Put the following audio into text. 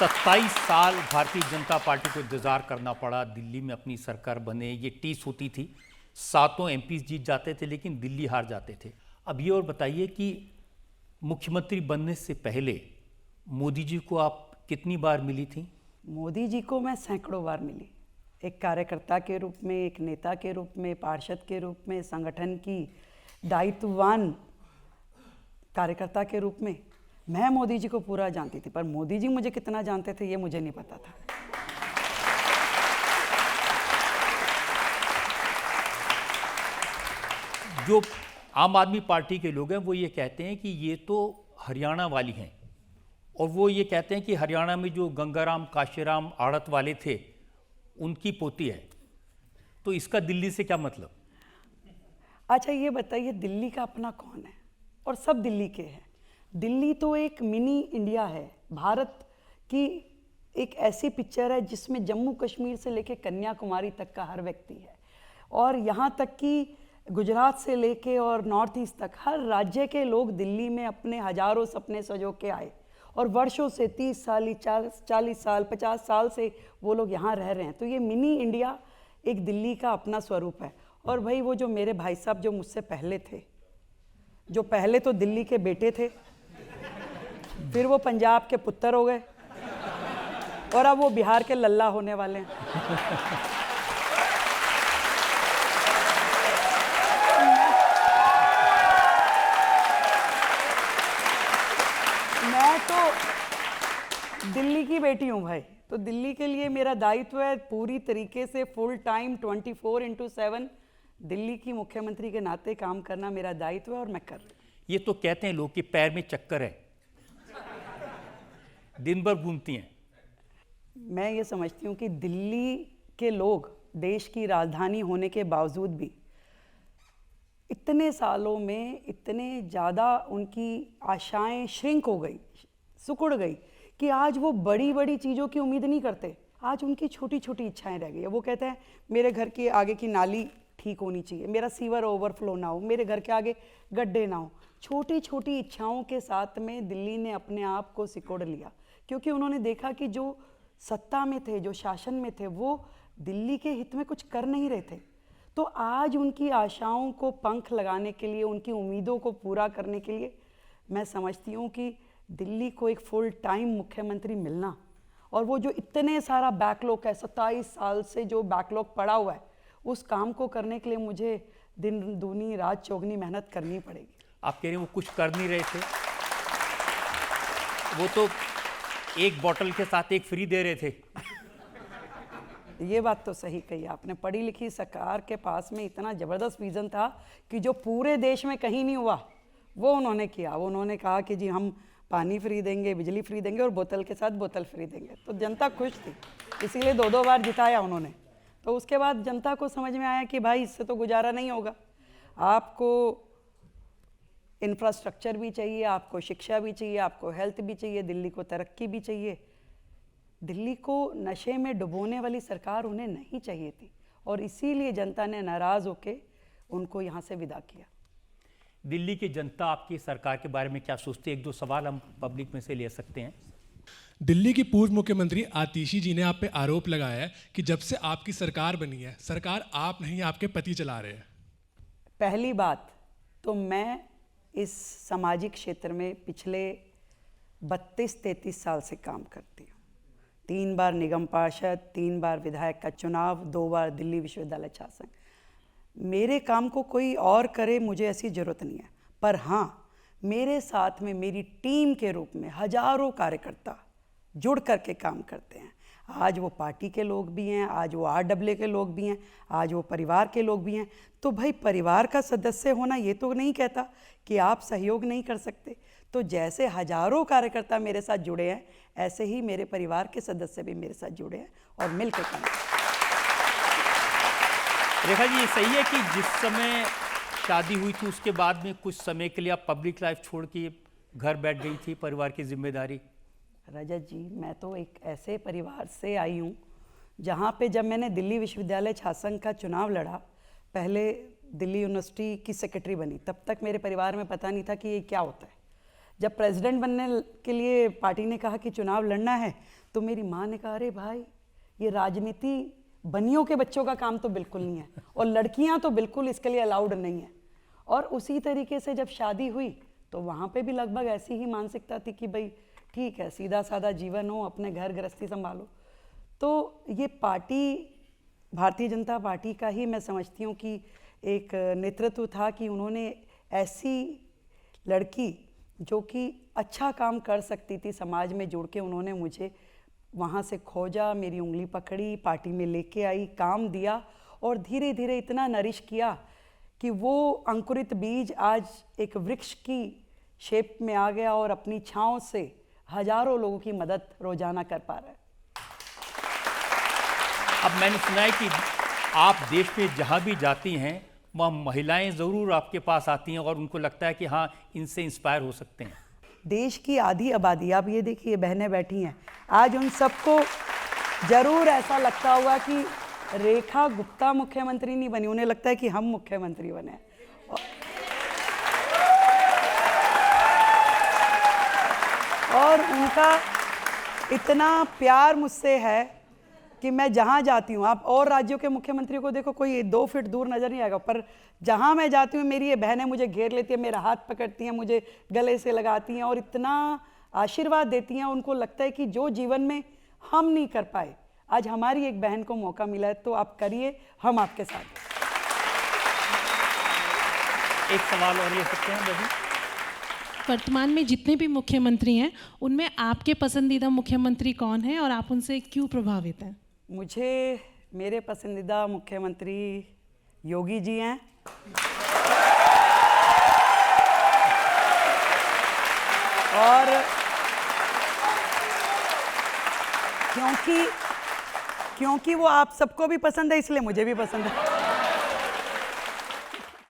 27 साल भारतीय जनता पार्टी को इंतजार करना पड़ा, दिल्ली में अपनी सरकार बने, ये टीस होती थी, सातों एमपीज जीत जाते थे लेकिन दिल्ली हार जाते थे। अब ये और बताइए कि मुख्यमंत्री बनने से पहले मोदी जी को आप कितनी बार मिली थी? मोदी जी को मैं सैकड़ों बार मिली, एक कार्यकर्ता के रूप में, एक नेता के रूप में, पार्षद के रूप में, संगठन की दायित्ववान कार्यकर्ता के रूप में। मैं मोदी जी को पूरा जानती थी, पर मोदी जी मुझे कितना जानते थे ये मुझे नहीं पता था। जो आम आदमी पार्टी के लोग हैं वो ये कहते हैं कि ये तो हरियाणा वाली हैं, और वो ये कहते हैं कि हरियाणा में जो गंगाराम काशीराम आड़त वाले थे उनकी पोती है, तो इसका दिल्ली से क्या मतलब? अच्छा ये बताइए, दिल्ली का अपना कौन है? और सब दिल्ली के हैं। दिल्ली तो एक मिनी इंडिया है, भारत की एक ऐसी पिक्चर है जिसमें जम्मू कश्मीर से लेके कन्याकुमारी तक का हर व्यक्ति है, और यहाँ तक कि गुजरात से लेके और नॉर्थ ईस्ट तक हर राज्य के लोग दिल्ली में अपने हजारों सपने सजो के आए, और वर्षों से 30 साल 40 साल 50 साल से वो लोग यहाँ रह रहे हैं। तो ये मिनी इंडिया एक दिल्ली का अपना स्वरूप है। और भाई वो जो मेरे भाई साहब जो मुझसे पहले थे, जो पहले तो दिल्ली के बेटे थे, फिर वो पंजाब के पुत्र हो गए, और अब वो बिहार के लल्ला होने वाले हैं। मैं तो दिल्ली की बेटी हूँ भाई, तो दिल्ली के लिए मेरा दायित्व है पूरी तरीके से फुल टाइम 24/7 दिल्ली की मुख्यमंत्री के नाते काम करना मेरा दायित्व है, और मैं कर रही हूँ। ये तो कहते हैं लोग कि पैर में चक्कर है, दिन भर घूमती हैं। मैं ये समझती हूँ कि दिल्ली के लोग देश की राजधानी होने के बावजूद भी इतने सालों में इतने ज़्यादा उनकी आशाएं श्रिंक हो गई, सिकुड़ गई, कि आज वो बड़ी बड़ी चीज़ों की उम्मीद नहीं करते। आज उनकी छोटी छोटी इच्छाएं रह गई है। वो कहते हैं मेरे घर के आगे की नाली ठीक होनी चाहिए, मेरा सीवर ओवरफ्लो ना हो, मेरे घर के आगे गड्ढे ना हो। छोटी छोटी इच्छाओं के साथ में दिल्ली ने अपने आप को सिकोड़ लिया, क्योंकि उन्होंने देखा कि जो सत्ता में थे, जो शासन में थे, वो दिल्ली के हित में कुछ कर नहीं रहे थे। तो आज उनकी आशाओं को पंख लगाने के लिए, उनकी उम्मीदों को पूरा करने के लिए मैं समझती हूँ कि दिल्ली को एक फुल टाइम मुख्यमंत्री मिलना, और वो जो इतने सारा बैकलॉग है, 27 साल से जो बैकलॉग पड़ा हुआ है, उस काम को करने के लिए मुझे दिन दूनी रात चौगनी मेहनत करनी पड़ेगी। आप कह रहे हैं वो कुछ कर नहीं रहे थे, वो तो एक बॉटल के साथ एक फ्री दे रहे थे। ये बात तो सही कही आपने। पढ़ी लिखी सरकार के पास में इतना ज़बरदस्त विजन था कि जो पूरे देश में कहीं नहीं हुआ वो उन्होंने किया। वो उन्होंने कहा कि जी हम पानी फ्री देंगे, बिजली फ्री देंगे, और बोतल के साथ बोतल फ्री देंगे। तो जनता खुश थी, इसीलिए 2-2 बार जिताया उन्होंने। तो उसके बाद जनता को समझ में आया कि भाई इससे तो गुजारा नहीं होगा, आपको इंफ्रास्ट्रक्चर भी चाहिए, आपको शिक्षा भी चाहिए, आपको हेल्थ भी चाहिए, दिल्ली को तरक्की भी चाहिए। दिल्ली को नशे में डुबोने वाली सरकार उन्हें नहीं चाहिए थी, और इसीलिए जनता ने नाराज़ होकर उनको यहाँ से विदा किया। दिल्ली की जनता आपकी सरकार के बारे में क्या सोचती है? 1-2 सवाल हम पब्लिक में से ले सकते हैं। दिल्ली की पूर्व मुख्यमंत्री आतिशी जी ने आप पे आरोप लगाया है कि जब से आपकी सरकार बनी है, सरकार आप नहीं आपके पति चला रहे हैं। पहली बात तो मैं इस सामाजिक क्षेत्र में पिछले 32-33 साल से काम करती हूँ। 3 बार निगम पार्षद, 3 बार विधायक का चुनाव, 2 बार दिल्ली विश्वविद्यालय छात्र संघ। मेरे काम को कोई और करे, मुझे ऐसी ज़रूरत नहीं है। पर हाँ, मेरे साथ में मेरी टीम के रूप में हजारों कार्यकर्ता जुड़ करके काम करते हैं। आज वो पार्टी के लोग भी हैं, आज वो RW के लोग भी हैं, आज वो परिवार के लोग भी हैं। तो भाई परिवार का सदस्य होना ये तो नहीं कहता कि आप सहयोग नहीं कर सकते। तो जैसे हजारों कार्यकर्ता मेरे साथ जुड़े हैं, ऐसे ही मेरे परिवार के सदस्य भी मेरे साथ जुड़े हैं, और मिलकर काम करते हैं। रेखा जी, ये सही है कि जिस समय शादी हुई थी उसके बाद में कुछ समय के लिए आप पब्लिक लाइफ छोड़ के घर बैठ गई थी, परिवार की जिम्मेदारी? रजत जी, मैं तो एक ऐसे परिवार से आई हूँ जहाँ पे जब मैंने दिल्ली विश्वविद्यालय छात्र संघ का चुनाव लड़ा, पहले दिल्ली यूनिवर्सिटी की सेक्रेटरी बनी, तब तक मेरे परिवार में पता नहीं था कि ये क्या होता है। जब प्रेसिडेंट बनने के लिए पार्टी ने कहा कि चुनाव लड़ना है, तो मेरी माँ ने कहा अरे भाई ये राजनीति बनियों के बच्चों का काम तो बिल्कुल नहीं है, और लड़कियां तो बिल्कुल इसके लिए अलाउड नहीं है। और उसी तरीके से जब शादी हुई तो वहाँ पे भी लगभग ऐसी ही मानसिकता थी कि भाई ठीक है, सीधा साधा जीवन हो, अपने घर गृहस्थी संभालो। तो ये पार्टी, भारतीय जनता पार्टी का ही मैं समझती हूँ कि एक नेतृत्व था कि उन्होंने ऐसी लड़की जो कि अच्छा काम कर सकती थी समाज में जुड़ के, उन्होंने मुझे वहाँ से खोजा, मेरी उंगली पकड़ी, पार्टी में लेके आई, काम दिया और धीरे धीरे इतना नरिश किया कि वो अंकुरित बीज आज एक वृक्ष की शेप में आ गया और अपनी छाँव से हजारों लोगों की मदद रोजाना कर पा रहा है। अब मैंने सुना है कि आप देश में जहाँ भी जाती हैं वहाँ महिलाएं ज़रूर आपके पास आती हैं और उनको लगता है कि हाँ इनसे इंस्पायर हो सकते हैं। देश की आधी आबादी, आप ये देखिए बहनें बैठी हैं, आज उन सबको जरूर ऐसा लगता होगा कि रेखा गुप्ता मुख्यमंत्री नहीं बनी, उन्हें लगता है कि हम मुख्यमंत्री बने। और उनका इतना प्यार मुझसे है कि मैं जहाँ जाती हूँ, आप और राज्यों के मुख्यमंत्रियों को देखो, कोई 2 फीट दूर नजर नहीं आएगा, पर जहाँ मैं जाती हूँ मेरी ये बहनें मुझे घेर लेती हैं, मेरा हाथ पकड़ती हैं, मुझे गले से लगाती हैं और इतना आशीर्वाद देती हैं। उनको लगता है कि जो जीवन में हम नहीं कर पाए, आज हमारी एक बहन को मौका मिला है, तो आप करिए, हम आपके साथ हैं। एक सवाल और ले सकते हैं बहन? वर्तमान में जितने भी मुख्यमंत्री हैं उनमें आपके पसंदीदा मुख्यमंत्री कौन है और आप उनसे क्यों प्रभावित हैं? मुझे मेरे पसंदीदा मुख्यमंत्री योगी जी हैं। और क्योंकि वो आप सबको भी पसंद है, इसलिए मुझे भी पसंद है।